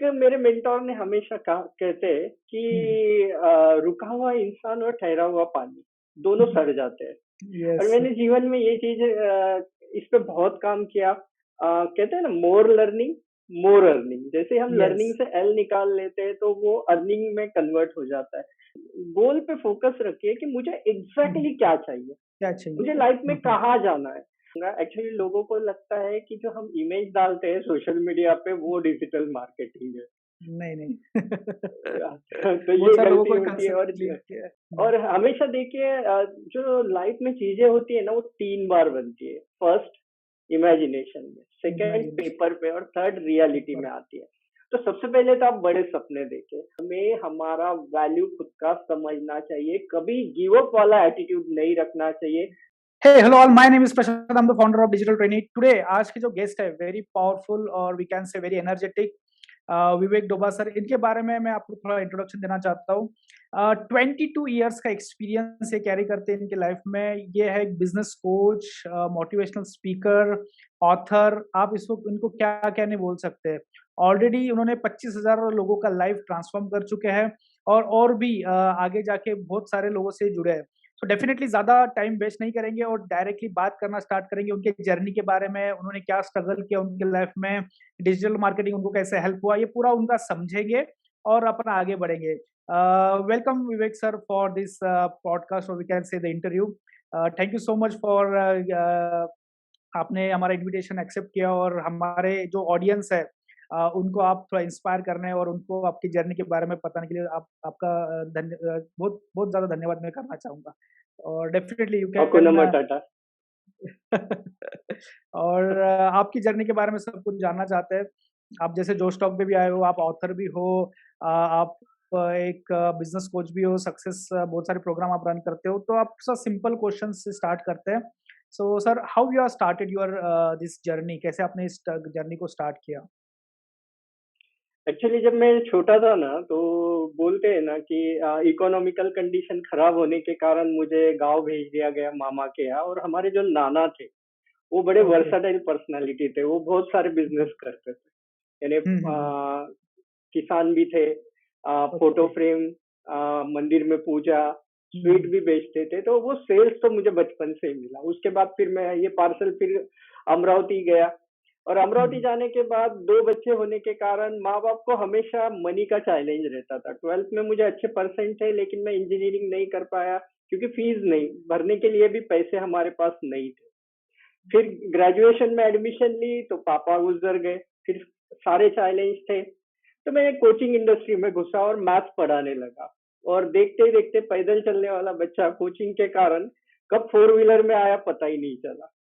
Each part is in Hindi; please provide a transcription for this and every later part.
एक मेरे मेंटोर ने हमेशा कहा कहते हैं हम्म, कि रुका हुआ इंसान और ठहरा हुआ पानी दोनों सड़ जाते हैं। और यस। मैंने जीवन में ये चीज इस पे बहुत काम किया। कहते हैं ना, मोर लर्निंग मोर अर्निंग। जैसे हम यस। लर्निंग से एल निकाल लेते हैं तो वो अर्निंग में कन्वर्ट हो जाता है। गोल पे फोकस रखिए कि मुझे एग्जैक्टली क्या चाहिए, क्या चाहिए? मुझे लाइफ में कहाँ जाना है। एक्चुअली लोगों को लगता है कि जो हम इमेज डालते हैं सोशल मीडिया पे वो डिजिटल मार्केटिंग है। नहीं नहीं। तो ये बहुत सारे लोगों गलती को ये होती है। कंसेप्ट बिलीव किया है। और हमेशा देखिए, जो लाइफ में चीजें होती है ना वो तीन बार बनती है। फर्स्ट इमेजिनेशन में, सेकंड इमेजिनेशन पेपर पे, और थर्ड रियलिटी पेपर। में आती है। तो सबसे पहले तो आप बड़े सपने देखें। हमें हमारा वैल्यू खुद का समझना चाहिए, कभी गिव अप वाला एटीट्यूड नहीं रखना चाहिए। Hey hello all, my name is Prashant, I am the founder of digital training. Today आज के जो गेस्ट है वेरी पावरफुल और we can say very energetic, Vivek Doba sir. इनके बारे में मैं आपको थोड़ा इंट्रोडक्शन देना चाहता हूँ। 22 ईयर्स का एक्सपीरियंस ये कैरी करते हैं इनके लाइफ में। ये है एक business coach, motivational speaker, author. आप इसको इनको क्या क्या नहीं बोल सकते। ऑलरेडी उन्होंने 25,000 लोगों का लाइफ ट्रांसफॉर्म कर चुके हैं और भी आगे जाके बहुत सारे लोगों से जुड़े हैं। तो डेफिनेटली ज्यादा टाइम वेस्ट नहीं करेंगे और डायरेक्टली बात करना स्टार्ट करेंगे उनके जर्नी के बारे में। उन्होंने क्या स्ट्रगल किया उनके लाइफ में, डिजिटल मार्केटिंग उनको कैसे हेल्प हुआ, ये पूरा उनका समझेंगे और अपना आगे बढ़ेंगे। Welcome Vivek sir for this podcast, और we can say the interview. Thank you so much for आपने हमारा इनविटेशन एक्सेप्ट किया और हमारे जो ऑडियंस है उनको आप थोड़ा इंस्पायर करने और उनको आपकी जर्नी के बारे में बताने के लिए आपका बहुत बहुत ज्यादा धन्यवाद मैं करना चाहूंगा। और डेफिनेटली यू कैन। हकुना टाटा। और आपकी जर्नी के बारे में सब कुछ जानना चाहते हैं। आप जैसे जोश टॉक पे भी आए हो, आप ऑथर भी हो, आप एक बिजनेस कोच भी हो, सक्सेस बहुत सारे प्रोग्राम आप रन करते हो। तो आप सिंपल क्वेश्चन से स्टार्ट करते हैं। So sir, how you are started your this journey, कैसे आपने इस जर्नी को स्टार्ट किया? एक्चुअली जब मैं छोटा था ना तो बोलते हैं ना कि इकोनॉमिकल कंडीशन खराब होने के कारण मुझे गांव भेज दिया गया मामा के यहाँ। और हमारे जो नाना थे वो बड़े ओके। वर्साटाइल पर्सनालिटी थे, वो बहुत सारे बिजनेस करते थे। यानी हम्म। किसान भी थे, फोटो ओके। फ्रेम, मंदिर में पूजा, स्वीट हम्म। भी बेचते थे। तो वो सेल्स तो मुझे बचपन से ही मिला। उसके बाद फिर मैं ये पार्सल फिर अमरावती गया। और अमरावती हम्म। जाने के बाद दो बच्चे होने के कारण माँ बाप को हमेशा मनी का चैलेंज रहता था। ट्वेल्थ में मुझे अच्छे परसेंट थे लेकिन मैं इंजीनियरिंग नहीं कर पाया क्योंकि फीस नहीं भरने के लिए भी पैसे हमारे पास नहीं थे। फिर ग्रेजुएशन में एडमिशन ली तो पापा गुजर गए। फिर सारे चैलेंज थे। तो मैं कोचिंग इंडस्ट्री में घुसा और मैथ्स पढ़ाने लगा। और देखते ही देखते पैदल चलने वाला बच्चा कोचिंग के कारण कब फोर व्हीलर में आया पता ही नहीं चला।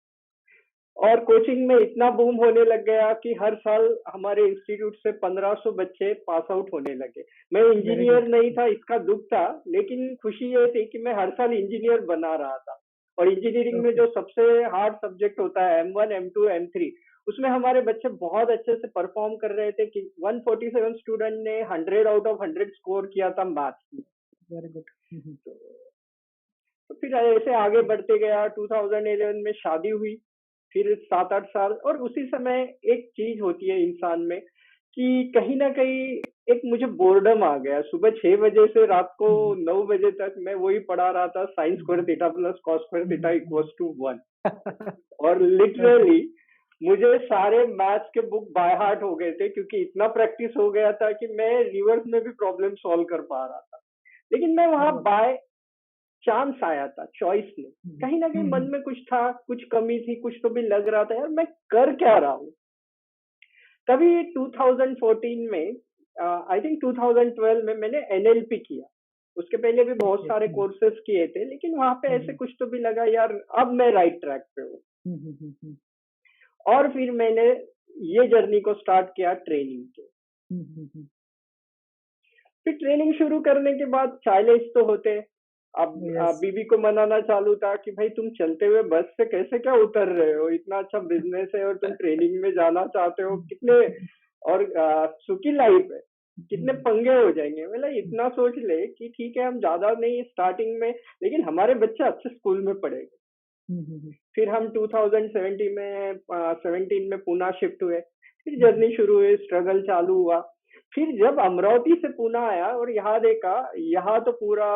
और कोचिंग में इतना बूम होने लग गया कि हर साल हमारे इंस्टीट्यूट से 1500 बच्चे पास आउट होने लगे। मैं वेरी इंजीनियर गुड। नहीं था, इसका दुख था, लेकिन खुशी ये थी कि मैं हर साल इंजीनियर बना रहा था। और इंजीनियरिंग में ओके। जो सबसे हार्ड सब्जेक्ट होता है M1 M2 M3, उसमें हमारे बच्चे बहुत अच्छे से परफॉर्म कर रहे थे कि 147 स्टूडेंट ने 100 आउट ऑफ 100 स्कोर किया था मैथ्स में। Very good. तो, तो फिर ऐसे आगे बढ़ते गया। 2011 में शादी हुई। फिर 7-8 साल। और उसी समय एक चीज होती है इंसान में कि कहीं ना कहीं एक मुझे बोर्डम आ गया। सुबह 6 बजे से रात को 9 बजे तक मैं वही पढ़ा रहा था, sine square theta plus cos square theta equals to 1। और ओके। लिटरली मुझे सारे मैथ्स के बुक बाय हार्ट हो गए थे क्योंकि इतना प्रैक्टिस हो गया था कि मैं रिवर्स में भी प्रॉब्लम सॉल्व कर पा रहा था। लेकिन मैं वहां बाय चांस आया था, चॉइस नहीं। कहीं ना कहीं मन में कुछ था, कुछ कमी थी, कुछ तो भी लग रहा था यार मैं कर क्या रहा हूँ। तभी 2014 में, आई थिंक 2012 में मैंने NLP किया। उसके पहले भी बहुत ओके। सारे कोर्सेज किए थे लेकिन वहां पे ऐसे कुछ तो भी लगा यार अब मैं राइट ट्रैक पे हूँ। और फिर मैंने ये जर्नी को स्टार्ट किया ट्रेनिंग के। फिर ट्रेनिंग शुरू करने के बाद चैलेंज तो होते हैं। अब यस। बीवी को मनाना चालू था कि भाई तुम चलते हुए बस से कैसे क्या उतर रहे हो, इतना अच्छा बिजनेस है और तुम ट्रेनिंग में जाना चाहते हो, कितने और सुखी लाइफ है, कितने पंगे हो जाएंगे। मतलब इतना सोच ले कि ठीक है हम ज्यादा नहीं स्टार्टिंग में, लेकिन हमारे बच्चे अच्छे स्कूल में पढ़ेंगे। फिर हम 2017 में 17 में पुणे शिफ्ट हुए। फिर जर्नी शुरू हुई, स्ट्रगल चालू हुआ। फिर जब अमरावती से पुणे आया और यहाँ देखा, यहाँ तो पूरा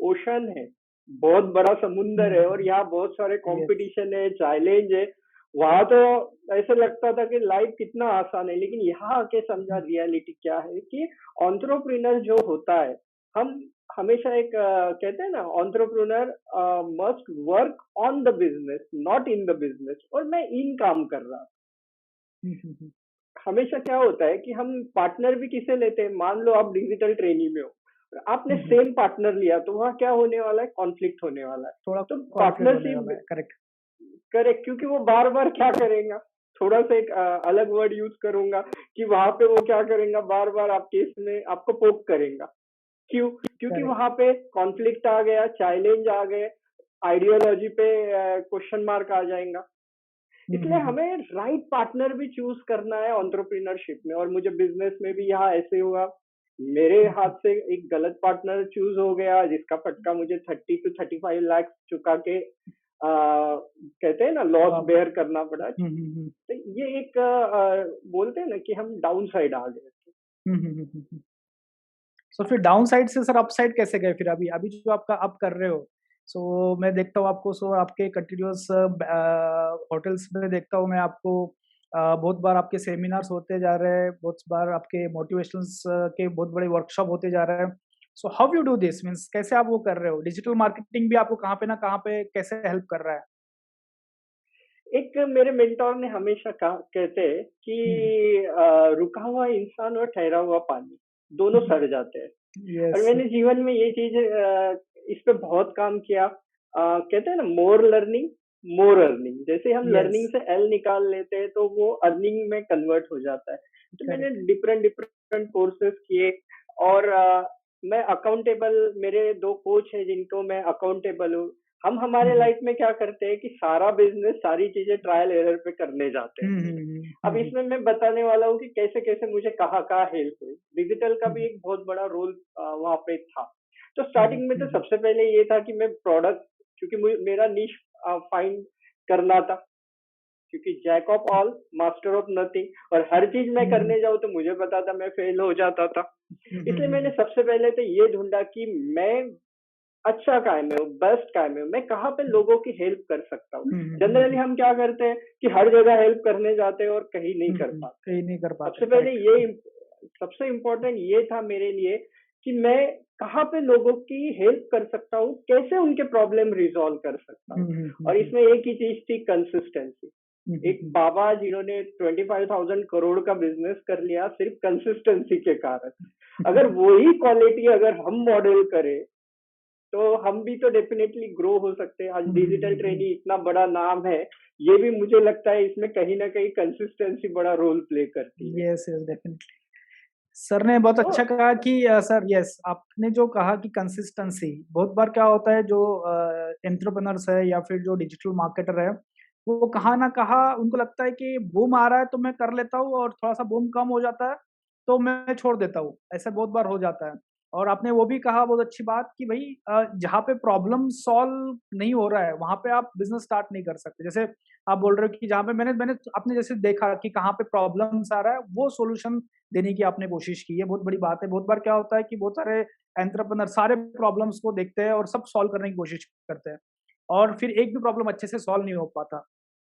ओशन है, बहुत बड़ा समुंदर है और यहाँ बहुत सारे यस। कंपटीशन है, चैलेंज है। वहां तो ऐसे लगता था कि लाइफ कितना आसान है, लेकिन यहाँ आके समझा रियलिटी क्या है कि एंटरप्रेन्योर जो होता है, हम हमेशा एक कहते हैं ना, entrepreneur must work on the business not in the business, और मैं इन काम कर रहा। हमेशा क्या होता है कि हम पार्टनर भी किसे लेते हैं, मान लो आप डिजिटल ट्रेनी में हो और आपने सेम पार्टनर लिया, तो वहाँ क्या होने वाला है, कॉन्फ्लिक्ट होने वाला है। थोड़ा तो कॉन्फ्लिक्ट होने वाला पार्टनरशिप है, करेक्ट। करेक्ट, क्योंकि वो बार बार क्या करेगा, थोड़ा सा एक अलग वर्ड यूज करूंगा कि वहां पे वो क्या करेगा, बार बार आपके इसमें आपको पोक करेगा। क्यों? क्योंकि करेक्ट। वहां पे कॉन्फ्लिक्ट आ गया, चैलेंज आ गए, आइडियोलॉजी पे क्वेश्चन मार्क आ जाएगा। इसलिए हमें राइट पार्टनर भी चूज करना है एंटरप्रेन्योरशिप में, और मुझे बिजनेस में भी यहाँ ऐसे हुआ। मेरे हाथ से एक गलत पार्टनर चूज हो गया, जिसका फटका मुझे 30 to 35 लाख चुका के कहते हैं ना, लॉस वापस। बेयर करना पड़ा। तो ये एक बोलते हैं ना कि हम डाउन साइड आ गए। सो फिर डाउन साइड से सर अपसाइड कैसे गए फिर? अभी अभी जो आपका अप कर रहे हो, सो मैं देखता हूँ आपको, सो आपके कंटिन्यूअस होटल्स में देखता हूँ मैं आपको, बहुत बार आपके सेमिनार्स होते जा रहे हैं, बहुत बार आपके मोटिवेशनल्स के बहुत बड़े वर्कशॉप होते जा रहे हैं। So how you do this, means कैसे आप वो कर रहे हो? डिजिटल मार्केटिंग भी आपको कहाँ पे ना कहाँ पे कैसे हेल्प कर रहा है? एक मेरे मेंटोर ने हमेशा कहा, कहते हैं हम्म। कि रुका हुआ इंसान और ठहरा हुआ पानी दोनों सड़ जाते हैं। और यस। मैंने जीवन में ये चीज इस पे बहुत काम किया। कहते हैं ना, मोर लर्निंग मोर अर्निंग, जैसे हम यस। लर्निंग से एल निकाल लेते हैं तो वो अर्निंग में कन्वर्ट हो जाता है। तो मैंने करेक्ट। डिफरेंट डिफरेंट कोर्सेज किए, और मैं अकाउंटेबल, मेरे दो कोच हैं जिनको मैं अकाउंटेबल हूँ। हम हमारे लाइफ में क्या करते हैं कि सारा बिजनेस, सारी चीजें ट्रायल एरर पे करने जाते हैं पहले। अब इसमें मैं बताने वाला हूँ कि कैसे कैसे मुझे कहाँ कहाँ हेल्प हुई। डिजिटल का भी एक बहुत बड़ा रोल वहाँ पे था। तो स्टार्टिंग में तो सबसे पहले ये था कि मैं प्रोडक्ट, क्योंकि मेरा निश फाइंड करना था, क्योंकि jack of all master of nothing, और हर चीज मैं करने जाऊँ तो मुझे पता था मैं फेल हो जाता था। इसलिए मैंने सबसे पहले तो ये ढूंढा कि मैं अच्छा काय में हूँ, बेस्ट काय में हूँ, मैं कहाँ पे लोगों की हेल्प कर सकता हूँ। जनरली हम क्या करते हैं कि हर जगह हेल्प करने जाते हैं और कहीं नहीं कर पाते। सही नहीं कर पाते, सबसे पहले करेक्ट। ये सबसे इम्पोर्टेंट ये था मेरे लिए कि मैं कहाँ पे लोगों की हेल्प कर सकता हूँ, कैसे उनके प्रॉब्लम रिजॉल्व कर सकता हूँ। और इसमें एक ही चीज थी, कंसिस्टेंसी। एक बाबा जिन्होंने 25,000 करोड़ का बिजनेस कर लिया सिर्फ कंसिस्टेंसी के कारण, अगर वही क्वालिटी अगर हम मॉडल करें तो हम भी तो डेफिनेटली ग्रो हो सकते हैं। आज डिजिटल ट्रेनिंग इतना बड़ा नाम है, ये भी मुझे लगता है इसमें कहीं ना कहीं कंसिस्टेंसी बड़ा रोल प्ले करती है। Yes, yes, definitely. सर ने बहुत तो अच्छा कहा कि सर, यस, आपने जो कहा कि कंसिस्टेंसी, बहुत बार क्या होता है, जो एंटरप्रेन्योर्स है या फिर जो डिजिटल मार्केटर है, वो कहाँ ना कहाँ उनको लगता है कि बूम आ रहा है तो मैं कर लेता हूँ, और थोड़ा सा बूम कम हो जाता है तो मैं छोड़ देता हूँ, ऐसा बहुत बार हो जाता है। और आपने वो भी कहा बहुत अच्छी बात कि भाई, जहाँ पे प्रॉब्लम सॉल्व नहीं हो रहा है वहां पे आप बिजनेस स्टार्ट नहीं कर सकते। जैसे आप बोल रहे हो कि जहाँ पे मैंने मैंने आपने जैसे देखा कि कहाँ पे प्रॉब्लम्स आ रहा है, वो सोल्यूशन देने की आपने कोशिश की है, बहुत बड़ी बात है। बहुत बार क्या होता है कि बहुत सारे एंटरप्रेन्योर सारे प्रॉब्लम्स को देखते हैं और सब सॉल्व करने की कोशिश करते हैं, और फिर एक भी प्रॉब्लम अच्छे से सॉल्व नहीं हो पाता।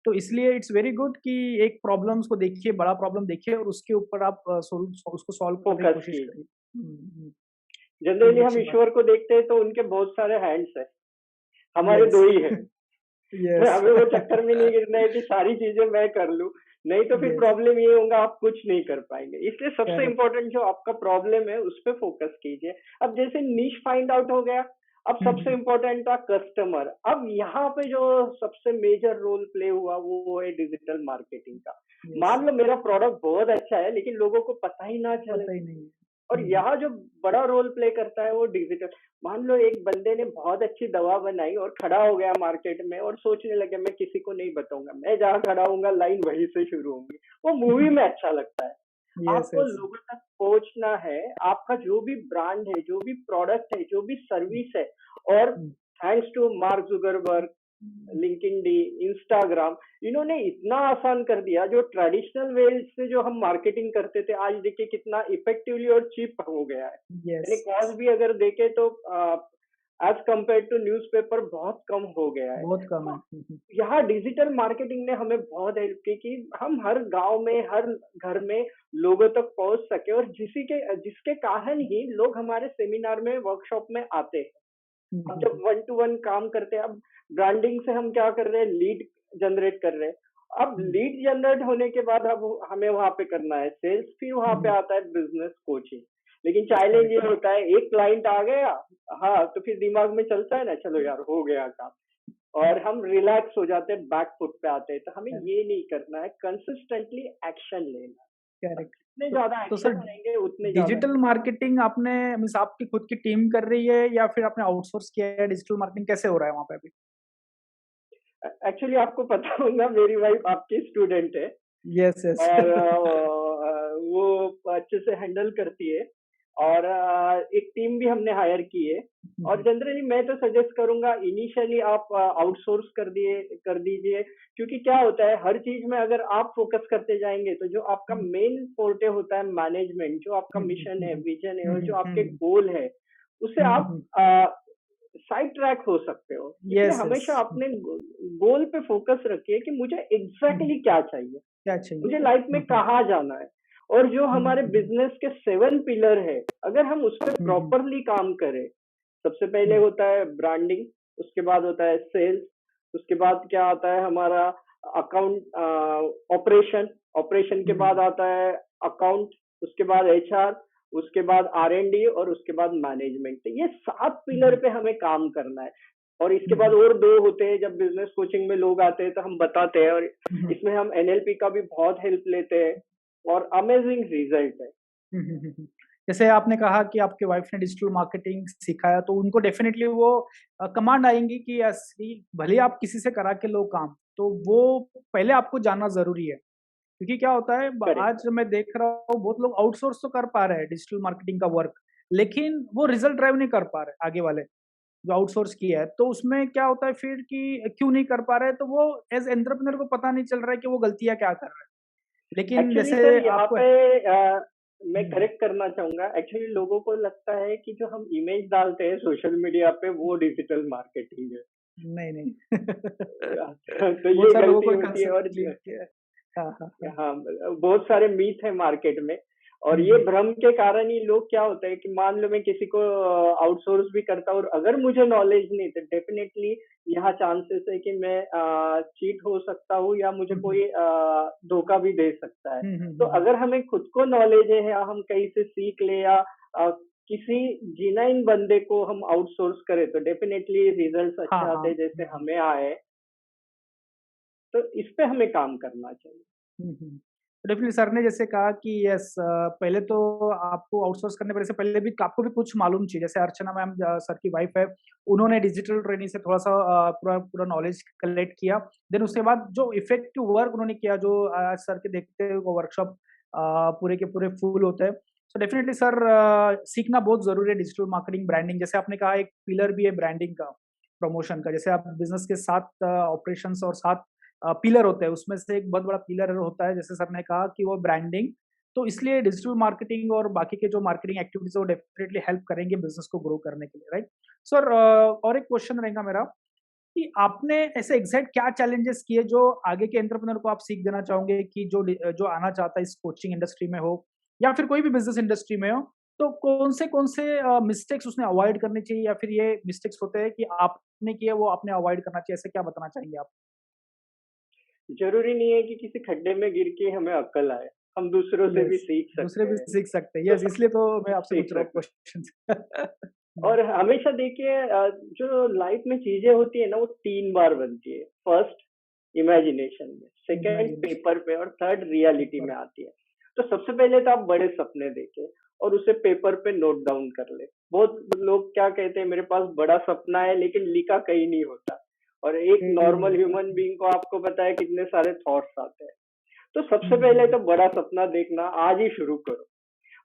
तो इसलिए इट्स वेरी गुड कि एक प्रॉब्लम्स को देखिए, बड़ा प्रॉब्लम देखिए और उसके ऊपर आप उसको सॉल्व करने की फोकस कोशिश कीजिए। करिए। जनरली हम अच्छी बात। ईश्वर को देखते हैं तो उनके बहुत सारे हैंड्स है, हमारे यस। दो ही है। यस। हमें वो चक्कर में नहीं गिरना है कि सारी चीजें मैं कर लूं, नहीं तो फिर यस। प्रॉब्लम ये होगा, आप कुछ नहीं कर पाएंगे। इसलिए सबसे करेक्ट। इम्पोर्टेंट जो आपका प्रॉब्लम है उस पर फोकस कीजिए। अब जैसे नीश फाइंड आउट हो गया, अब सबसे इम्पोर्टेंट था कस्टमर। अब यहाँ पे जो सबसे मेजर रोल प्ले हुआ वो है डिजिटल मार्केटिंग का। यस। मान लो मेरा प्रोडक्ट बहुत अच्छा है लेकिन लोगों को पता ही ना चले, पता ही नहीं है। और यहाँ जो बड़ा रोल प्ले करता है वो डिजिटल। मान लो एक बंदे ने बहुत अच्छी दवा बनाई और खड़ा हो गया मार्केट में और सोचने लगे मैं किसी को नहीं बताऊंगा, मैं जहाँ खड़ा हूंगा लाइन वहीं से शुरू होंगी। वो मूवी में अच्छा लगता है। यस। आपको यस। लोगों तक पहुंचना है, आपका जो भी ब्रांड है, जो भी प्रोडक्ट है, जो भी सर्विस है, और thanks to Mark Zuckerberg, LinkedIn, Instagram, इन्होंने इतना आसान कर दिया। जो ट्रेडिशनल वे से जो हम मार्केटिंग करते थे, आज देखिए कितना इफेक्टिवली और चीप हो गया है। यानी यस, कॉस्ट भी अगर देखें तो एज कंपेयर टू न्यूज़पेपर बहुत कम हो गया है। बहुत कम तो है। यहाँ डिजिटल मार्केटिंग ने हमें बहुत हेल्प की कि हम हर गांव में, हर घर में लोगों तक पहुंच सके, और जिसके कारण ही लोग हमारे सेमिनार में, वर्कशॉप में आते हैं। हुँ, अब हुँ, जब हुँ। वन टू वन काम करते हैं, अब ब्रांडिंग से हम क्या कर रहे हैं, लीड जनरेट कर रहे हैं। अब हुँ, लीड जनरेट होने के बाद अब हमें वहां पे करना है सेल्स, फिर वहां हुँ, पे हुँ। आता है बिजनेस कोचिंग। लेकिन चैलेंज करेक्ट, ये होता है, एक क्लाइंट आ गया, हाँ, तो फिर दिमाग में चलता है ना, चलो यार हो गया काम, और हम रिलैक्स हो जाते हैं, बैक फुट पे आते हैं। तो हमें करेक्ट, ये नहीं करना है, कंसिस्टेंटली एक्शन लेना है। करेक्ट। जितने तो ज्यादा तो सर एक्शन लेंगे उतने ज्यादा। डिजिटल मार्केटिंग आपने मीन्स आपकी खुद की टीम कर रही है या फिर आपने आउटसोर्स किया है? डिजिटल मार्केटिंग कैसे हो रहा है वहाँ पे अभी? एक्चुअली आपको पता होगा, मेरी वाइफ आपकी स्टूडेंट है, यस, यस। और वो अच्छे से हैंडल करती है, और एक टीम भी हमने हायर की है। हुँ, और हुँ। जनरली मैं तो सजेस्ट करूंगा, इनिशियली आप आउटसोर्स कर दीजिए। क्योंकि क्या होता है, हर चीज में अगर आप फोकस करते जाएंगे तो जो आपका हुँ, मेन पोर्टे होता है, मैनेजमेंट, जो आपका हुँ, हुँ, मिशन हुँ, है, हुँ। विजन है, हुँ, और जो हुँ, आपके हुँ, गोल है, उसे हुँ, हुँ, आप हुँ। साइड ट्रैक हो सकते हो। इसलिए यस, यस। हमेशा अपने गोल पे फोकस रखिए कि मुझे हुँ, हुँ। एग्जैक्टली क्या चाहिए, क्या चाहिए? मुझे लाइफ में हुँ, हुँ। कहाँ जाना है। और जो हुँ, हमारे हुँ, हुँ। बिजनेस के 7 पिलर है, अगर हम उस पर हुँ, हुँ। प्रॉपरली काम करें, सबसे पहले हुँ, होता है ब्रांडिंग, उसके बाद होता है सेल्स, उसके बाद क्या आता है हमारा अकाउंट ऑपरेशन, ऑपरेशन के हुँ, बाद हुँ। आता है अकाउंट, उसके बाद एचआर, उसके बाद आर&डी, और उसके बाद मैनेजमेंट। तो ये 7 पिलर हुँ, पे हमें काम करना है। और इसके हुँ, बाद हुँ। और दो होते हैं, जब बिजनेस कोचिंग में लोग आते हैं तो हम बताते हैं, और हुँ, हुँ। इसमें हम एनएलपी का भी बहुत हेल्प लेते हैं, और अमेजिंग रिजल्ट है। हुँ, हुँ, हुँ, हुँ। जैसे आपने कहा कि आपकी वाइफ ने डिजिटल मार्केटिंग सिखाया तो उनको डेफ़िनेटली वो कमांड आएँगी कि भले ही आप किसी से करा के लो काम, तो वो पहले आपको जानना ज़रूरी है। क्योंकि क्या होता है ब करेक्ट। आज मैं देख रहा हूँ बहुत लोग आउटसोर्स तो कर पा रहे हैं डिजिटल मार्केटिंग का वर्क, लेकिन वो रिज़ल्ट ड्राइव नहीं कर पा रहे आगे वाले, जो आउटसोर्स किया है। तो उसमें क्या होता है फिर कि क्यों नहीं कर पा रहे हैं, तो वो एज़ एंटरप्रेन्योर को पता नहीं चल रहा है कि वो गलतियाँ क्या कर रहे हैं। लेकिन एक्चुअली सर, जैसे यहाँ आपको पे मैं हुँ, करेक्ट करना चाहूंगा। एक्चुअली लोगों को लगता है कि जो हम इमेज डालते हैं सोशल मीडिया पे, वो डिजिटल मार्केटिंग है। नहीं, नहीं। तो बहुत ये सारे लोगों गलती को होती है। कंसेप्ट और क्लियर किया है। हाँ, हाँ, हाँ। हाँ, बहुत सारे मीथ है मार्केट में, और हुँ, ये हुँ। भ्रम के कारण ही लोग, क्या होता है कि मान लो मैं किसी को आउटसोर्स भी करता हूँ, और अगर मुझे नॉलेज नहीं, तो डेफिनेटली यहाँ चांसेस है कि मैं चीट हो सकता हूँ, या मुझे हुँ, हुँ। कोई धोखा भी दे सकता है। हुँ, हुँ, तो हुँ, हुँ। अगर हमें खुद को नॉलेज है, या हम कहीं से सीख ले, या किसी जीनाइन बंदे को हम आउटसोर्स करें, तो डेफिनेटली रिजल्ट्स हाँ, अच्छे हाँ। आते हैं, हुँ, जैसे हुँ। हमें आए। तो इस पे हमें काम करना चाहिए। हुँ, हुँ। डेफ़िनिटली सर ने जैसे कहा कि यस पहले तो आपको आउटसोर्स करने पहले से पहले भी आपको भी कुछ मालूम चाहिए। जैसे अर्चना मैम सर की वाइफ़ है, उन्होंने डिजिटल ट्रेनिंग से थोड़ा-सा पूरा पूरा नॉलेज कलेक्ट किया। देन उसके बाद जो इफ़ेक्टिव वर्क उन्होंने किया, जो आज सर के देखते हुए वो वर्कशॉप पूरे के पूरे फुल होते हैं। सो डेफ़िनिटली सर सीखना बहुत ज़रूरी है डिजिटल मार्केटिंग, ब्रांडिंग। जैसे आपने कहा एक पिलर भी है ब्रांडिंग का, प्रमोशन का। जैसे आप बिज़नेस के 7 ऑपरेशंस और 7 पिलर होते हैं, उसमें से एक बहुत बड़ा पिलर होता है, जैसे सर ने कहा कि वो ब्रांडिंग। तो इसलिए डिजिटल मार्केटिंग और बाकी के जो मार्केटिंग एक्टिविटीज़ है, वो डेफिनिटली हेल्प करेंगे बिज़नेस को ग्रो करने के लिए, राइट? सर और एक क्वेश्चन रहेगा मेरा कि आपने ऐसे एग्ज़ैक्ट क्या चैलेंजेस किए जो आगे के एंटरप्रेन्योर को आप सीख देना चाहोगे कि जो आना चाहता है इस कोचिंग इंडस्ट्री में हो या फिर कोई भी बिज़नेस इंडस्ट्री में हो, तो कौन से मिस्टेक्स उसने अवॉइड करने चाहिए या फिर ये मिस्टेक्स होते हैं कि आपने किए वो आपने अवॉइड करना चाहिए, ऐसे क्या बताना चाहेंगे आप? जरूरी नहीं है कि किसी खड्डे में गिर के हमें अक्ल आए, हम दूसरों से भी यस, सीख दूसरे सकते भी हैं। सीख सकते हैं। तो यस, इसलिए तो मैं आपसे सीख पूछ रहा हूँ सकते हैं। क्वेश्चंस। और हमेशा देखिए, जो लाइफ में चीजें होती है ना, वो 3 बार बनती है। फर्स्ट इमेजिनेशन में, सेकंड इमेजिनेशन पेपर पे, और थर्ड रियलिटी पेपर में आती है। तो सबसे पहले तो आप बड़े सपने देखें, और उसे पेपर पे नोट डाउन कर ले। बहुत लोग क्या कहते हैं, मेरे पास बड़ा सपना है, लेकिन लिखा कहीं नहीं होता। और एक यही नहीं नॉर्मल होता। ह्यूमन बीइंग को आपको पता है कितने सारे थॉट्स आते हैं। तो हुँ, सबसे हुँ, पहले हुँ। तो बड़ा सपना देखना आज ही शुरू करो,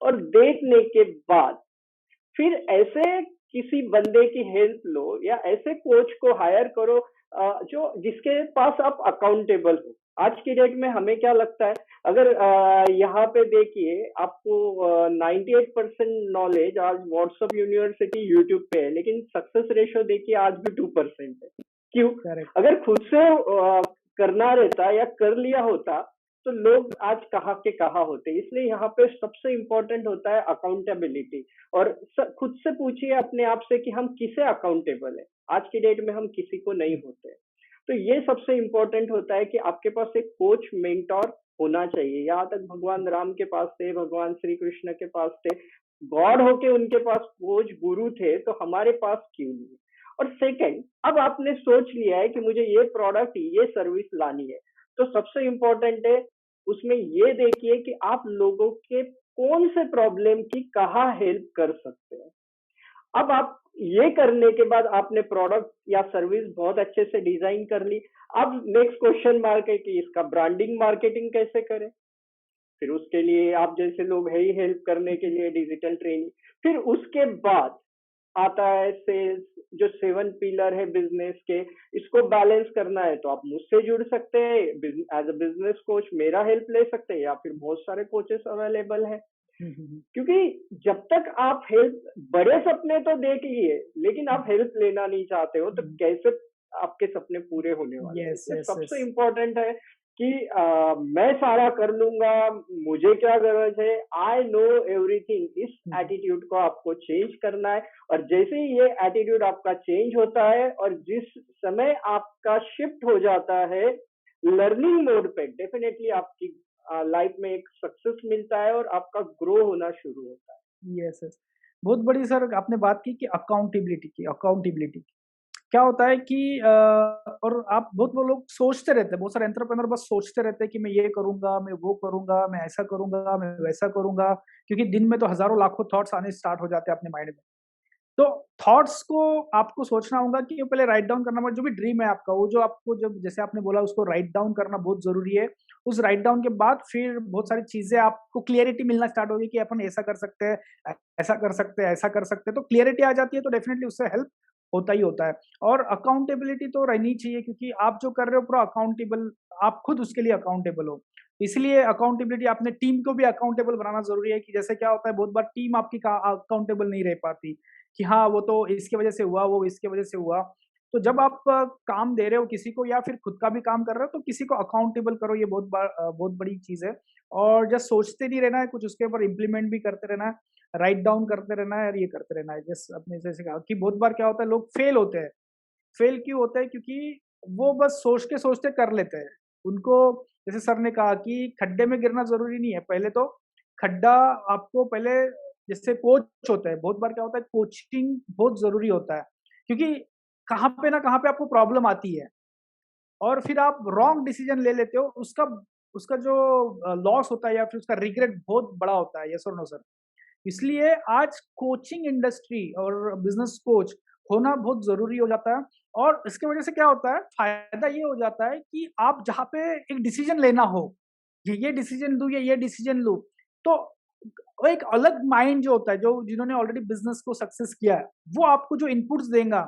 और देखने के बाद फिर ऐसे किसी बंदे की हेल्प लो, या ऐसे कोच को हायर करो जो जिसके पास आप अकाउंटेबल हो। आज की डेट में हमें क्या लगता है, अगर यहाँ पे देखिए आपको 98% नॉलेज आज व्हाट्सएप यूनिवर्सिटी यूट्यूब पे है, लेकिन सक्सेस रेशियो देखिए आज भी 2% है। क्यों? करेक्ट। अगर खुद से करना रहता या कर लिया होता तो लोग आज कहाँ के कहाँ होते। इसलिए यहाँ पे सबसे इम्पोर्टेंट होता है अकाउंटेबिलिटी। और खुद से पूछिए अपने आप से कि हम किसे अकाउंटेबल है। आज की डेट में हम किसी को नहीं होते। तो ये सबसे इम्पोर्टेंट होता है कि आपके पास एक कोच मेंटोर होना चाहिए। यहाँ तक भगवान राम के पास थे, भगवान श्री कृष्ण के पास थे, गॉड होके उनके पास कोच गुरु थे, तो हमारे पास क्यों नहीं? और सेकंड, अब आपने सोच लिया है कि मुझे ये प्रोडक्ट ये सर्विस लानी है, तो सबसे इम्पोर्टेंट है उसमें ये देखिए कि आप लोगों के कौन से प्रॉब्लम की कहाँ हेल्प कर सकते हैं। अब आप ये करने के बाद आपने प्रोडक्ट या सर्विस बहुत अच्छे से डिजाइन कर ली। अब नेक्स्ट क्वेश्चन मार्क है कि इसका ब्रांडिंग मार्केटिंग कैसे करें। फिर उसके लिए आप जैसे लोग है ही हेल्प करने के लिए, डिजिटल ट्रेनिंग। फिर उसके बाद आता है सेल्स, जो 7 पिलर है बिजनेस के। इसको बैलेंस करना है तो आप मुझसे जुड़ सकते हैं, एज अ बिजनेस कोच मेरा हेल्प ले सकते हैं, या फिर बहुत सारे कोचेस अवेलेबल है। क्योंकि जब तक आप हेल्प, बड़े सपने तो देख लिए लेकिन आप हेल्प लेना नहीं चाहते हो, तो कैसे आपके सपने पूरे होने वाले हैं। यस, इसलिए यस, सबसे यस। इम्पोर्टेंट है कि मैं सारा कर लूंगा, मुझे क्या गरज है, आई नो एवरीथिंग। इस एटीट्यूड को आपको चेंज करना है। और जैसे ही ये एटीट्यूड आपका चेंज होता है और जिस समय आपका शिफ्ट हो जाता है लर्निंग मोड पे, डेफिनेटली आपकी लाइफ में एक सक्सेस मिलता है और आपका ग्रो होना शुरू होता है। Yes, yes. बहुत बड़ी सर आपने बात की कि अकाउंटेबिलिटी क्या होता है कि और आप बहुत वो लोग सोचते रहते हैं, बहुत सारे एंटरप्रेन्योर बस सोचते रहते हैं कि मैं ये करूँगा, मैं वो करूँगा, मैं ऐसा करूँगा, मैं वैसा करूँगा, क्योंकि दिन में तो हज़ारों लाखों थॉट्स आने स्टार्ट हो जाते हैं अपने माइंड में। तो थॉट्स को आपको सोचना होगा कि पहले राइट डाउन करना होगा, जो भी ड्रीम है आपका, वो जो आपको जब जैसे आपने बोला उसको राइट डाउन करना बहुत ज़रूरी है। उस राइट डाउन के बाद फिर बहुत सारी चीज़ें आपको क्लैरिटी मिलना स्टार्ट होगी कि अपन ऐसा कर सकते हैं, ऐसा कर सकते हैं, ऐसा कर सकते हैं। तो क्लैरिटी आ जाती है तो डेफिनिटली उससे हेल्प होता ही होता है। और अकाउंटेबिलिटी तो रहनी चाहिए क्योंकि आप जो कर रहे हो पूरा अकाउंटेबल, आप खुद उसके लिए अकाउंटेबल हो। इसलिए अकाउंटेबिलिटी अपने टीम को भी अकाउंटेबल बनाना ज़रूरी है कि जैसे क्या होता है बहुत बार टीम आपकी अकाउंटेबल नहीं रह पाती। कि हाँ, वो तो इसकी वजह से हुआ, वो इसकी वजह से हुआ। तो जब आप काम दे रहे हो किसी को या फिर खुद का भी काम कर रहे हो तो किसी को अकाउंटेबल करो, ये बहुत बड़ी चीज़ है। और जस्ट सोचते नहीं रहना है, कुछ उसके ऊपर इम्प्लीमेंट भी करते रहना है, राइट डाउन करते रहना है और ये करते रहना है। जैसे आपने जैसे कहा कि बहुत बार क्या होता है लोग फेल होते हैं। फेल क्यों होते हैं? क्योंकि वो बस सोचते-सोचते कर लेते हैं। उनको जैसे सर ने कहा कि खड्डे में गिरना ज़रूरी नहीं है, पहले तो खड्डा आपको पहले जैसे कोच होता है, बहुत बार क्या होता है कोचिंग बहुत ज़रूरी होता है, क्योंकि कहाँ पे ना कहाँ पे आपको प्रॉब्लम आती है और फिर आप रॉन्ग डिसीज़न ले लेते हो, उसका उसका जो लॉस होता है या फिर उसका रिग्रेट बहुत बड़ा होता है। यस और नो सर? इसलिए आज कोचिंग इंडस्ट्री और बिजनेस कोच होना बहुत ज़रूरी हो जाता है और इसकी वजह से क्या होता है, फ़ायदा ये हो जाता है कि आप जहाँ पे एक डिसीज़न लेना हो, ये डिसीज़न लूँ या ये डिसीज़न लूँ, तो वो एक अलग माइंड जो होता है, जो जिन्होंने ऑलरेडी बिज़नेस को सक्सेस किया है, वो आपको जो इनपुट्स देगा,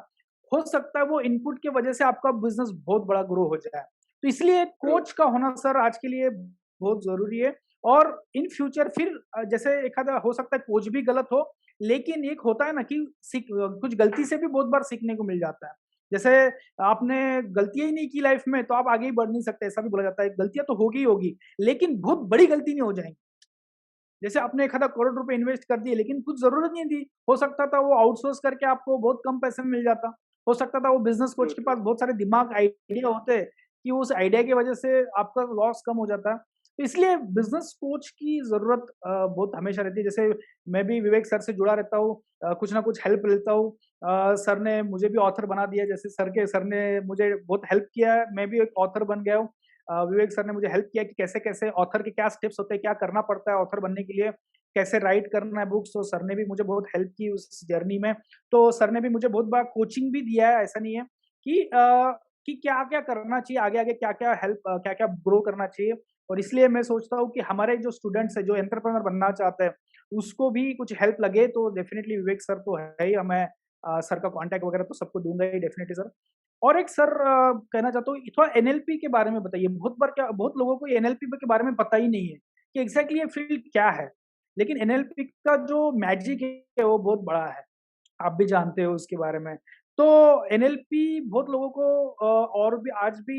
हो सकता है वो इनपुट की वजह से आपका बिज़नेस बहुत बड़ा ग्रो हो जाए। तो इसलिए ट्रू। कोच का होना सर आज के लिए बहुत ज़रूरी है। और इन फ्यूचर फिर जैसे एक आधा हो सकता है कोच भी गलत हो, लेकिन एक होता है ना कि कुछ गलती से भी बहुत बार सीखने को मिल जाता है। जैसे आपने गलतियाँ ही नहीं की लाइफ में, तो आप आगे ही बढ़ नहीं सकते, ऐसा भी बोला जाता है। गलतियाँ तो होगी ही होगी, लेकिन बहुत बड़ी गलती नहीं हो जाएँगी। जैसे आपने एक आधा करोड़ रुपए इन्वेस्ट कर दिए, लेकिन कुछ ज़रूरत नहीं थी। हो सकता था वो आउटसोर्स करके आपको बहुत कम पैसे में मिल जाता। हो सकता था वो बिज़नेस ट्रू। कोच के ट्रू। पास बहुत सारे दिमाग आइडिया होते कि उस आइडिया की वजह से आपका लॉस कम हो जाता। तो इसलिए बिज़नेस कोच की ज़रूरत बहुत हमेशा रहती है। जैसे मैं भी विवेक सर से जुड़ा रहता हूँ, कुछ ना कुछ हेल्प लेता हूँ। सर ने मुझे भी ऑथर बना दिया, जैसे सर ने मुझे बहुत हेल्प किया है, मैं भी एक ऑथर बन गया हूँ। विवेक सर ने मुझे हेल्प किया कि कैसे-कैसे ऑथर के क्या स्टेप्स होते हैं, क्या करना पड़ता है ऑथर बनने के लिए, कैसे राइट करना है बुक्स, तो सर ने भी मुझे बहुत हेल्प की उस जर्नी में। तो सर ने भी मुझे बहुत बार कोचिंग भी दिया है, ऐसा नहीं है कि क्या-क्या करना चाहिए, आगे-आगे क्या-क्या क्या-क्या ग्रो करना चाहिए। और इसलिए मैं सोचता हूँ कि हमारे जो स्टूडेंट्स हैं, जो एंटरप्रेन्योर बनना चाहते हैं, उसको भी कुछ हेल्प लगे तो डेफिनिटली विवेक सर तो है ही। मैं सर का कॉन्टैक्ट वगैरह तो सबको दूँगा ही डेफिनिटली सर। और एक सर कहना चाहता हूँ थोड़ा एनएलपी के बारे में बताइए। बहुत लोगों को एनएलपी के बारे में पता ही नहीं है कि एग्जैक्टली ये फील्ड क्या है। लेकिन एनएलपी का जो मैजिक है वो बहुत बड़ा है। आप भी जानते हो उसके बारे में। तो एनएलपी बहुत लोगों को और भी आज भी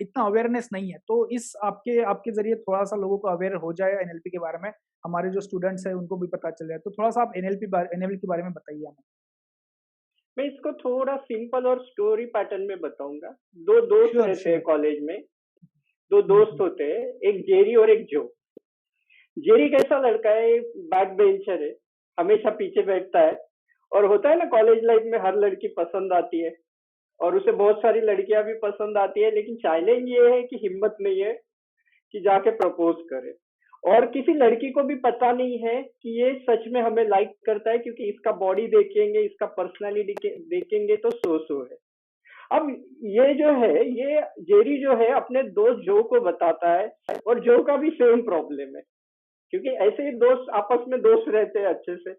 इतना अवेयरनेस नहीं है। तो इस आपके आपके ज़रिए थोड़ा-सा लोगों को अवेयर हो जाए एनएलपी के बारे में, हमारे जो स्टूडेंट्स हैं उनको भी पता चल जाए। तो थोड़ा-सा आप एनएलपी के बारे में बताइए हमें। मैं इसको थोड़ा सिंपल और स्टोरी पैटर्न में बताऊंगा। दो दोस्त श्योर, रहते हैं श्योर। कॉलेज में। दो हुँ, दोस्त हुँ। होते हैं, एक जेरी और एक जो। जेरी कैसा लड़का है, बैक बेंचर है, हमेशा पीछे बैठता है। और होता है ना, कॉलेज लाइफ में हर लड़की पसंद आती है और उसे बहुत सारी लड़कियां भी पसंद आती है, लेकिन चैलेंज ये है कि हिम्मत नहीं है कि जाके प्रपोज करे। और किसी लड़की को भी पता नहीं है कि ये सच में हमें लाइक करता है, क्योंकि इसका बॉडी देखेंगे, इसका पर्सनालिटी देखेंगे तो सो सो है। अब ये जो है, ये जेरी जो है अपने दोस्त जो को बताता है, और जो का भी सेम प्रॉब्लम है, क्योंकि ऐसे ही दोस्त आपस में दोस्त रहते हैं अच्छे से।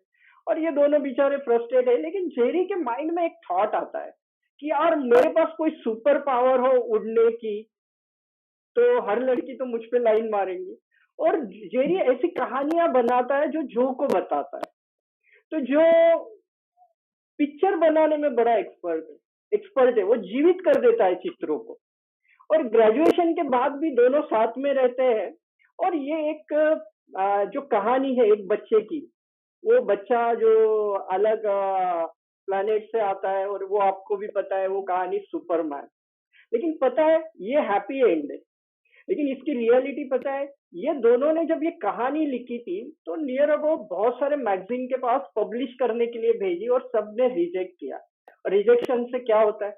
और ये दोनों बेचारे फ्रस्ट्रेट है, लेकिन जेरी के माइंड में एक थॉट आता है कि यार मेरे पास कोई सुपर पावर हो उड़ने की, तो हर लड़की तो मुझ पे लाइन मारेंगी। और जेरी ऐसी कहानियां बनाता है जो को बताता है। तो जो पिक्चर बनाने में बड़ा एक्सपर्ट है, वो जीवित कर देता है चित्रों को। और ग्रेजुएशन के बाद भी दोनों साथ में रहते हैं। और ये एक जो कहानी है एक बच्चे की, वो बच्चा जो अलग प्लेनेट से आता है, और वो आपको भी पता है वो कहानी सुपरमैन। लेकिन पता है ये हैप्पी एंड है, लेकिन इसकी रियलिटी पता है। ये दोनों ने जब ये कहानी लिखी थी तो नियर अबाउट बहुत सारे मैगजीन के पास पब्लिश करने के लिए भेजी, और सबने रिजेक्ट किया। और रिजेक्शन से क्या होता है,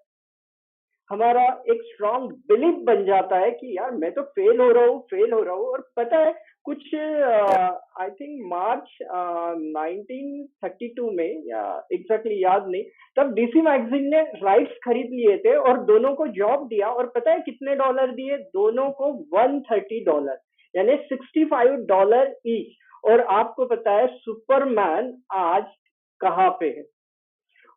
हमारा एक स्ट्रांग बिलीफ बन जाता है कि यार मैं तो फेल हो रहा हूँ। और पता है कुछ आई थिंक मार्च 1932 में, या एग्जैक्टली याद नहीं, तब डीसी मैगजीन ने राइट्स खरीद लिए थे और दोनों को जॉब दिया। और पता है कितने डॉलर दिए दोनों को? $130, यानी $65 ईच। और आपको पता है सुपरमैन आज कहाँ पे है?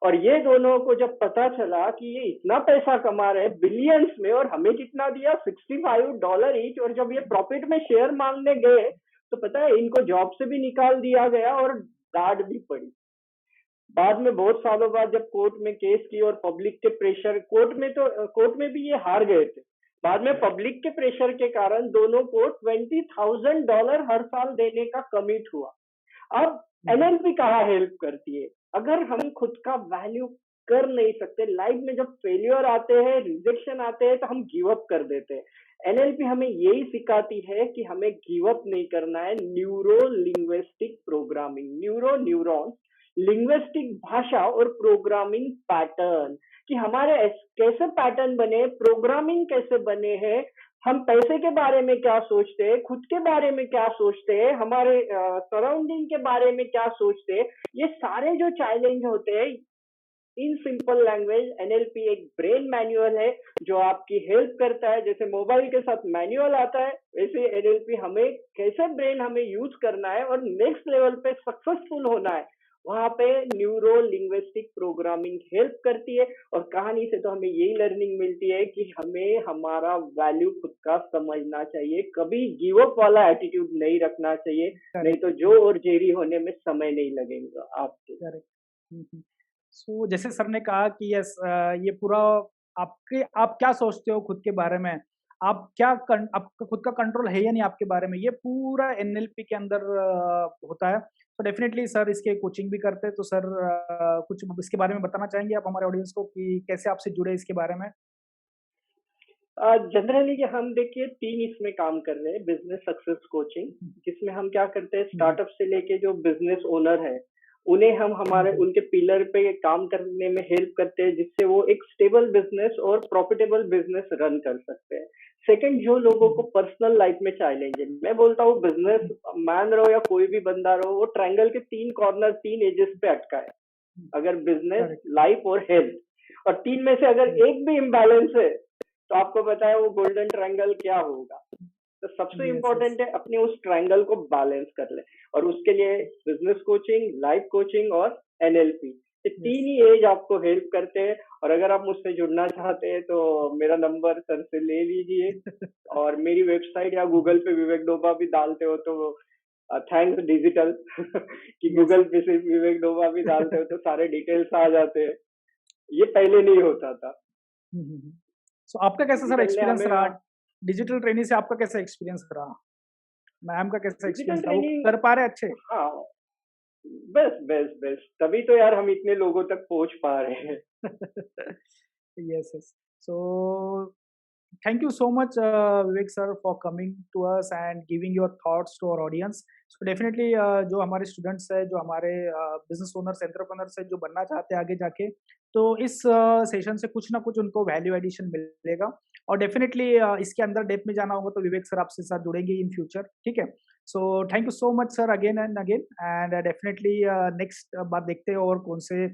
और ये दोनों को जब पता चला कि ये इतना पैसा कमा रहे हैं बिलियंस में, और हमें कितना दिया, $65 ईच, और जब ये प्रॉफिट में शेयर मांगने गए तो पता है इनको जॉब से भी निकाल दिया गया और डांट भी पड़ी। बाद में बहुत सालों बाद जब कोर्ट में केस की और पब्लिक के प्रेशर, कोर्ट में भी ये हार गए थे। बाद में पब्लिक के प्रेशर के कारण दोनों को $20,000 हर साल देने का कमिट हुआ। अब एनएलपी कहाँ हेल्प करती है? अगर हम खुद का वैल्यू कर नहीं सकते, लाइफ में जब फेलियर आते हैं, रिजेक्शन आते हैं, तो हम गिव अप कर देते हैं। एनएलपी हमें यही सिखाती है कि हमें गिव अप नहीं करना है। Neuro linguistic programming, neurons, linguistic भाषा और प्रोग्रामिंग पैटर्न, कि हमारे कैसे पैटर्न बने, प्रोग्रामिंग कैसे बने हैं, हम पैसे के बारे में क्या सोचते हैं, खुद के बारे में क्या सोचते हैं, हमारे सराउंडिंग के बारे में क्या सोचते हैं, ये सारे जो चैलेंज होते हैं, इन सिंपल लैंग्वेज एनएलपी एक ब्रेन मैनुअल है जो आपकी हेल्प करता है। जैसे मोबाइल के साथ मैनुअल आता है, वैसे एनएलपी हमें कैसे ब्रेन हमें यूज करना है और नेक्स्ट लेवल पे सक्सेसफुल होना है, वहां पे न्यूरो लिंग्विस्टिक प्रोग्रामिंग हेल्प करती है। और कहानी से तो हमें यही लर्निंग मिलती है कि हमें हमारा वैल्यू खुद का समझना चाहिए, कभी गिव अप वाला एटीट्यूड नहीं रखना चाहिए, नहीं करेक्ट, तो जो और जेरी होने में समय नहीं लगेगा आपके। करेक्ट। हुँ, हुँ। सो जैसे सर ने कहा कि यस ये पूरा आप क्या सोचते हो खुद के बारे में? आपका खुद का कंट्रोल है या नहीं आपके बारे में? ये पूरा एनएलपी के अंदर होता है। तो डेफिनिटली सर इसके कोचिंग भी करते हैं। तो सर कुछ इसके बारे में बताना चाहेंगे आप हमारे ऑडियंस को कि कैसे आपसे जुड़े इसके बारे में? जनरली हम देखिए 3 इसमें काम कर रहे हैं, बिजनेस सक्सेस कोचिंग, हुँ, जिसमें हम क्या करते हैं, हुँ, स्टार्टअप से लेके जो बिजनेस ओनर है उन्हें हम हुँ, हमारे हुँ, उनके पिलर पे काम करने में हेल्प करते हैं, जिससे वो एक स्टेबल बिजनेस और प्रॉफिटेबल बिजनेस रन कर सकते हैं। सेकंड, जो लोगों को हुँ, पर्सनल लाइफ में चैलेंज है, मैं बोलता हूँ बिजनेस हुँ, मैन रहो या कोई भी बंदा रहो, वो ट्रायंगल के 3 कॉर्नर 3 एजेस पे अटका है। हुँ, अगर बिजनेस, करेक्ट, लाइफ और हेल्थ, और 3 में से अगर यस, एक भी इम्बैलेंस है तो आपको पता है वो गोल्डन ट्रायंगल क्या होगा। तो सबसे यस, यस, इम्पोर्टेंट है अपने उस ट्रायंगल को बैलेंस कर ले, और उसके लिए बिजनेस कोचिंग, लाइफ कोचिंग और एनएलपी, तीन यस, ही एज आपको हेल्प करते हैं। और अगर आप मुझसे जुड़ना चाहते हैं तो मेरा नंबर सर से ले लीजिए, और मेरी वेबसाइट या गूगल पे विवेक डोबा भी डालते हो तो थैंक्स डिजिटल कि यस। गूगल पे सिर्फ विवेक डोबा भी डालते हो तो सारे डिटेल्स आ जाते हैं। ये पहले नहीं होता था, हुँ, हुँ, हुँ। सो आपका कैसा सर डिजिटल ने एक्सपीरियंस हमें रहा? डिजिटल ट्रेनिंग से आपका कैसा एक्सपीरियंस रहा? मैम का कैसा डिजिटल एक्सपीरियंस रहा? वो ट्रेनिंग, कर पा रहे अच्छे? हाँ, बेस्ट बेस्ट बेस्ट, तभी तो यार हम इतने लोगों तक पहुंच पा रहे हैं। Yes, yes. So thank you so much, Vivek sir, for coming to us and giving your thoughts to our audience. So definitely, जो हमारे स्टूडेंट्स हैं, जो हमारे बिजनेस ओनर्स, एंटरप्रेन्योर्स हैं, जो बनना चाहते हैं आगे जाके, तो इस सेशन से कुछ ना कुछ उनको वैल्यू एडिशन मिलेगा। और डेफिनेटली इसके अंदर डेप्थ में जाना होगा तो विवेक सर आपसे साथ जुड़ेंगे इन फ्यूचर, ठीक है? So thank you so much sir again and again, and definitely next बार देखते हैं और कौन से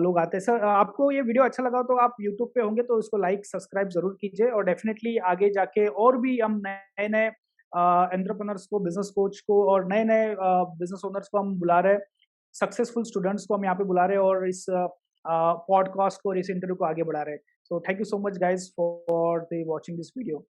लोग आते हैं। सर आपको ये वीडियो अच्छा लगा तो आप यूट्यूब पे होंगे तो इसको लाइक सब्सक्राइब जरूर कीजिए, और डेफिनेटली आगे जाके और भी हम नए नए एंटरप्रेन्योर्स को, बिजनेस कोच को और नए नए बिजनेस ओनर्स को हम बुला रहे हैं, सक्सेसफुल स्टूडेंट्स को हम यहाँ पे बुला रहे हैं, और इस पॉडकास्ट को और इस इंटरव्यू को आगे बढ़ा रहे हैं। सो thank you so much guys for the watching this video.